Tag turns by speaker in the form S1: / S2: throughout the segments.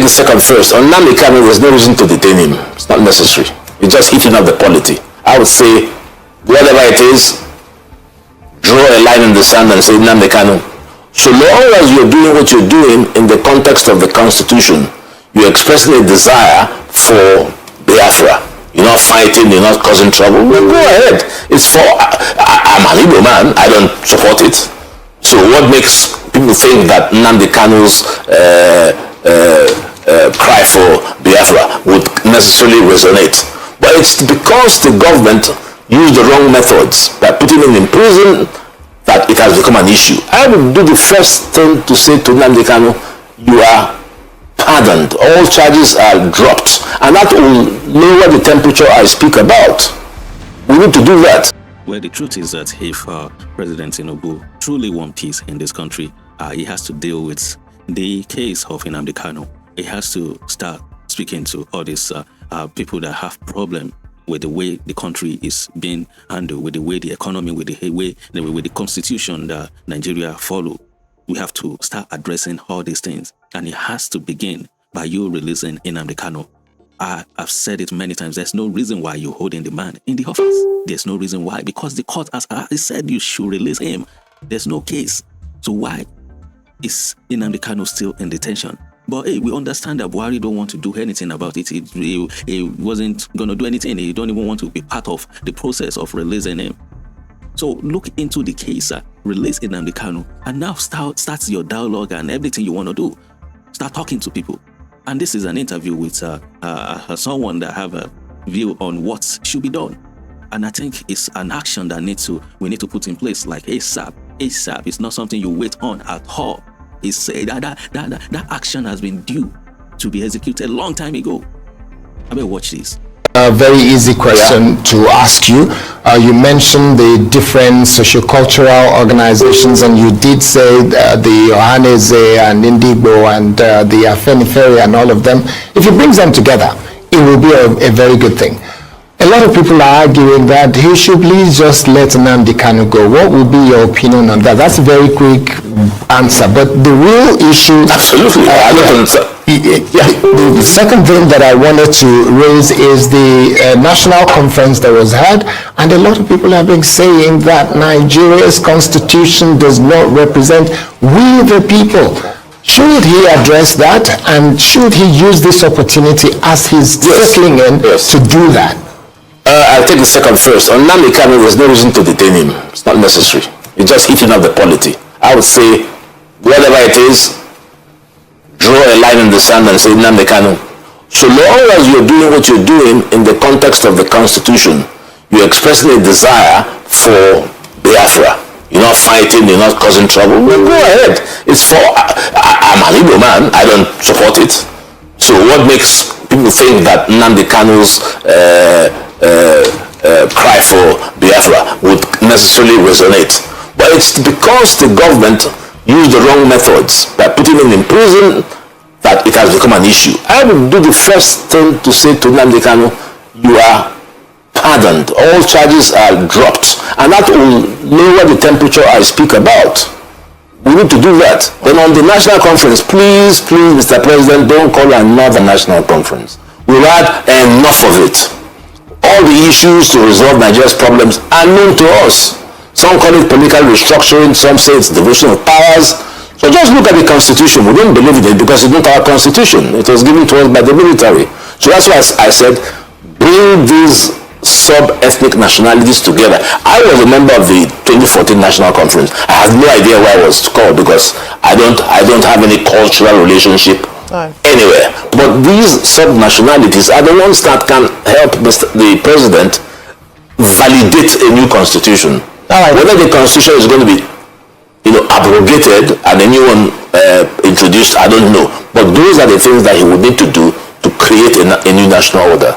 S1: the second first. On Nnamdi Kanu, there's no reason to detain him. It's not necessary. It's just heating up the polity. I would say, whatever it is, draw a line in the sand and say, Nnamdi Kanu, so long as you're doing what you're doing in the context of the Constitution, you're expressing a desire for Biafra. You're not fighting, you're not causing trouble, well, go ahead. It's for, I'm an Igbo man, I don't support it. So what makes people think that Nnamdi Kanu's cry for Biafra would necessarily resonate? But it's because the government used the wrong methods by putting him in prison that it has become an issue. I would do the first thing to say to Nnamdi Kanu, you are pardoned, all charges are dropped, and that will lower the temperature I speak about. We need to do that.
S2: Well, the truth is that if President Tinubu truly wants peace in this country, he has to deal with the case of Nnamdi Kanu. He has to start speaking to all these people that have problem with the way the country is being handled, with the way the economy, with the constitution that Nigeria follow. We have to start addressing all these things. And it has to begin by you releasing Nnamdi Kanu. I've said it many times. There's no reason why you're holding the man in the office. There's no reason why. Because the court has said you should release him. There's no case. So why is Nnamdi Kanu still in detention? But hey, we understand that Buhari don't want to do anything about it. He wasn't going to do anything. He don't even want to be part of the process of releasing him. So look into the case, release Nnamdi Kanu, and now start your dialogue and everything you want to do. Start talking to people. And this is an interview with someone that have a view on what should be done. And I think it's an action that we need to put in place like ASAP. ASAP is not something you wait on at all. It's that action has been due to be executed a long time ago. I better watch this.
S3: A very easy question to ask you. You mentioned the different sociocultural organizations, and you did say the Ohaneze and Indigbo and the Afenifere and all of them. If he brings them together, it will be a very good thing. A lot of people are arguing that he should please just let Nnamdi Kanu go. What would be your opinion on that? That's a very quick answer, but the real issue...
S1: Absolutely.
S3: The second thing that I wanted to raise is the national conference that was had, and a lot of people have been saying that Nigeria's constitution does not represent we the people. Should he address that, and should he use this opportunity as he's settling in to do that?
S1: I'll take the second first. On Nnamdi Kanu, there's no reason to detain him. It's not necessary. It's just heating up the polity. I would say, whatever it is, draw a line in the sand and say, Nnamdi Kanu, so long as you're doing what you're doing in the context of the Constitution, you're expressing a desire for Biafra. You're not fighting, you're not causing trouble, well, go ahead. It's for, I'm an Igbo man, I don't support it. So what makes people think that Nnamdi Kanu's cry for Biafra would necessarily resonate? But it's because the government used the wrong methods by putting him in prison that it has become an issue. I would do the first thing to say to Nnamdi Kanu, you are pardoned, all charges are dropped, and that will lower the temperature I speak about. We need to do that. Then on the national conference, please, Mr. President, don't call another national conference. We've had enough of it. All the issues to resolve Nigeria's problems are known to us. Some call it political restructuring, some say it's division of powers. So just look at the Constitution. We don't believe in it because it's not our Constitution. It was given to us by the military. So that's why I said, bring these sub-ethnic nationalities together. I was a member of the 2014 National Conference. I have no idea where I was called because I don't have any cultural relationship anywhere. But these sub-nationalities are the ones that can help the president validate a new constitution. Whether the constitution is going to be abrogated and a new one introduced, I don't know. But those are the things that he would need to do to create a new national order.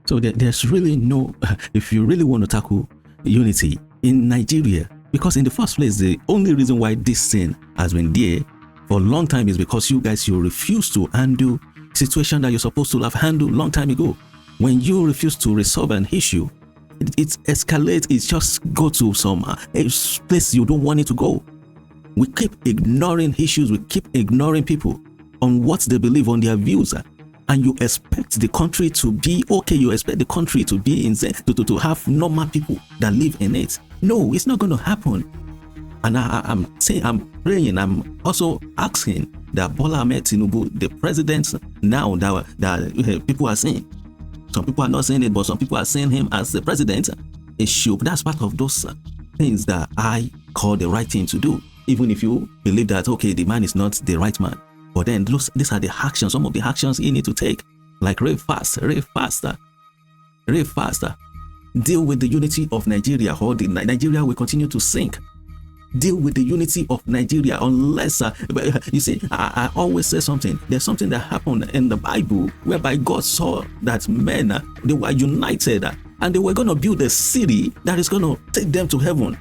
S2: So there's really no, if you really want to tackle unity in Nigeria, because in the first place, the only reason why this thing has been there for a long time is because you refuse to handle situation that you're supposed to have handled long time ago. When you refuse to resolve an issue, it escalates, it just go to some place you don't want it to go. We keep ignoring issues, we keep ignoring people. on what they believe, on their views, and you expect the country to be okay, you expect the country to be insane, to have normal people that live in it. No, it's not going to happen. And I'm saying, I'm praying, I'm also asking that Bola Tinubu, the president now that people are saying, some people are not saying it, but some people are saying him as the president, it should. That's part of those things that I call the right thing to do. Even if you believe that, okay, the man is not the right man. But then these are the actions, some of the actions you need to take. Like rave faster. Deal with the unity of Nigeria, or Nigeria will continue to sink. Deal with the unity of Nigeria, unless you see, I always say something. There's something that happened in the Bible whereby God saw that men, they were united and they were going to build a city that is going to take them to heaven.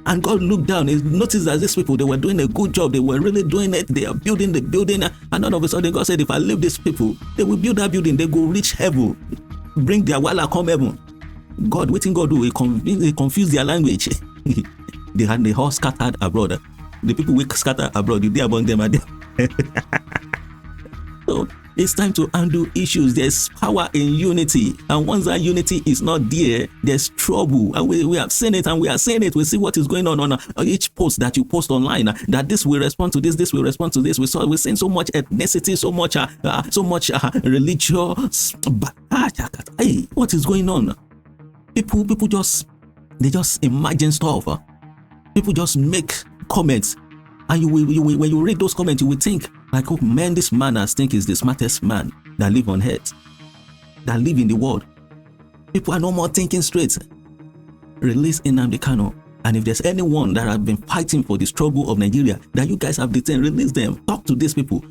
S2: And God looked down, he noticed that these people, they were doing a good job, they were really doing it, they are building the building, and all of a sudden God said, if I leave these people, they will build that building, they go reach heaven, bring their wala come heaven. God, what thing God do? He confused their language. They had the whole scattered abroad. The people we scatter abroad, you there among them are there. So it's time to undo issues. There's power in unity, and once that unity is not there, there's trouble. And we have seen it, and we are saying it. We see what is going on each post that you post online. That this will respond to this, this will respond to this. We're seeing so much ethnicity, so much religious. Hey, what is going on? People just imagine stuff. People just make comments, and when you read those comments, you will think like, oh man, this man I think is the smartest man that live on earth, that live in the world. People are no more thinking straight. Release Nnamdi Kanu, and if there's anyone that have been fighting for the struggle of Nigeria that you guys have detained, release them. Talk to these people.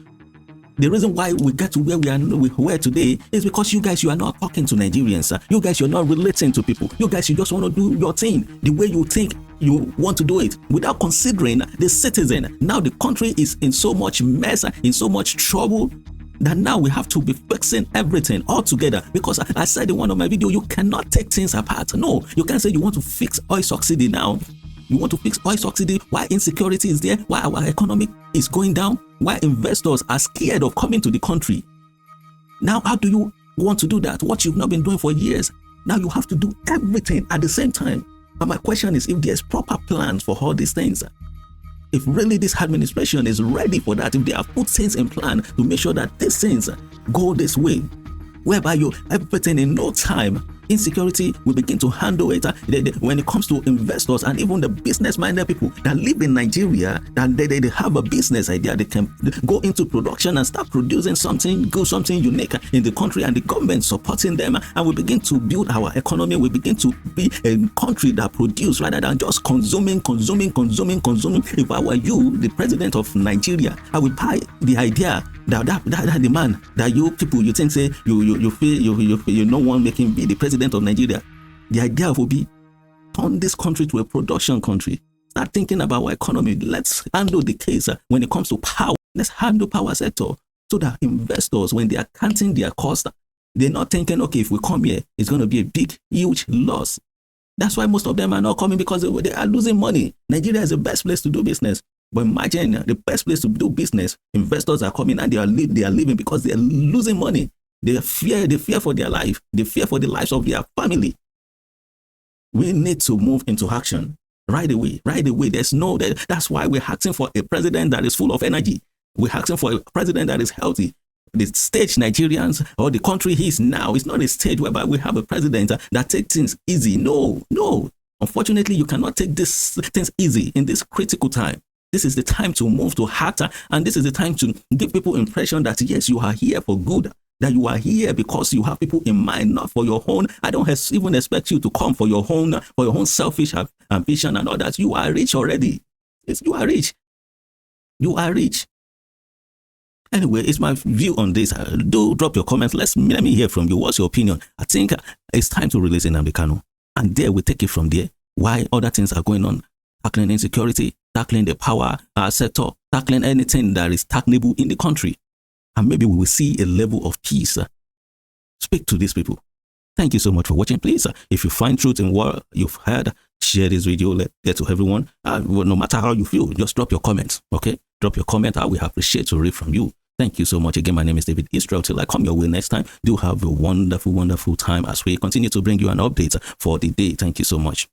S2: The reason why we get to where we were today is because you guys, you are not talking to Nigerians. You guys, you're not relating to people. You guys, you just want to do your thing the way you think you want to do it without considering the citizen. Now the country is in so much mess, in so much trouble, that now we have to be fixing everything all together. Because I said in one of my videos, you cannot take things apart. No, you can't say you want to fix oil subsidy now. You want to fix oil subsidy while insecurity is there, while our economy is going down, while investors are scared of coming to the country. Now, how do you want to do that? What you've not been doing for years. Now you have to do everything at the same time. But my question is, if there's proper plans for all these things, if really this administration is ready for that, if they have put things in plan to make sure that these things go this way, whereby you everything in no time, insecurity will begin to handle it. When it comes to investors and even the business-minded people that live in Nigeria, that they have a business idea, they can go into production and start producing something good, something unique in the country, and the government supporting them, and we begin to build our economy. We begin to be a country that produces rather than just consuming. If I were you, the president of Nigeria, I would buy the idea that the man that you people, you think say you feel you no one make him be the president of Nigeria. The idea would be turn this country to a production country. Start thinking about our economy. Let's handle the case when it comes to power. Let's handle power sector so that investors, when they are counting their cost, they're not thinking, okay, if we come here, it's going to be a big, huge loss. That's why most of them are not coming, because they are losing money. Nigeria is the best place to do business. But imagine the best place to do business, investors are coming and they are leaving because they are losing money. They fear for their life. They fear for the lives of their family. We need to move into action right away. That's why we're asking for a president that is full of energy. We're asking for a president that is healthy. The stage Nigerians or the country is now is not a stage whereby we have a president that takes things easy. No. Unfortunately, you cannot take these things easy in this critical time. This is the time to move to heart, and this is the time to give people impression that yes, you are here for good, that you are here because you have people in mind, not for your own. I don't even expect you to come for your own selfish ambition and all that. You are rich already. You are rich. You are rich. Anyway, it's my view on this. Do drop your comments. Let me hear from you. What's your opinion? I think it's time to release Nnamdi Kanu, and there we take it from there. Why other things are going on? Tackling insecurity, tackling the power sector, tackling anything that is tackleable in the country. And maybe we will see a level of peace. Speak to these people. Thank you so much for watching. Please, if you find truth in what you've heard, share this video, let it get to everyone. No matter how you feel, just drop your comments, okay? drop your comment. I will appreciate to read from you. Thank you so much. Again, my name is David Israel. Till I come your way next time, do have a wonderful, wonderful time as we continue to bring you an update for the day. Thank you so much.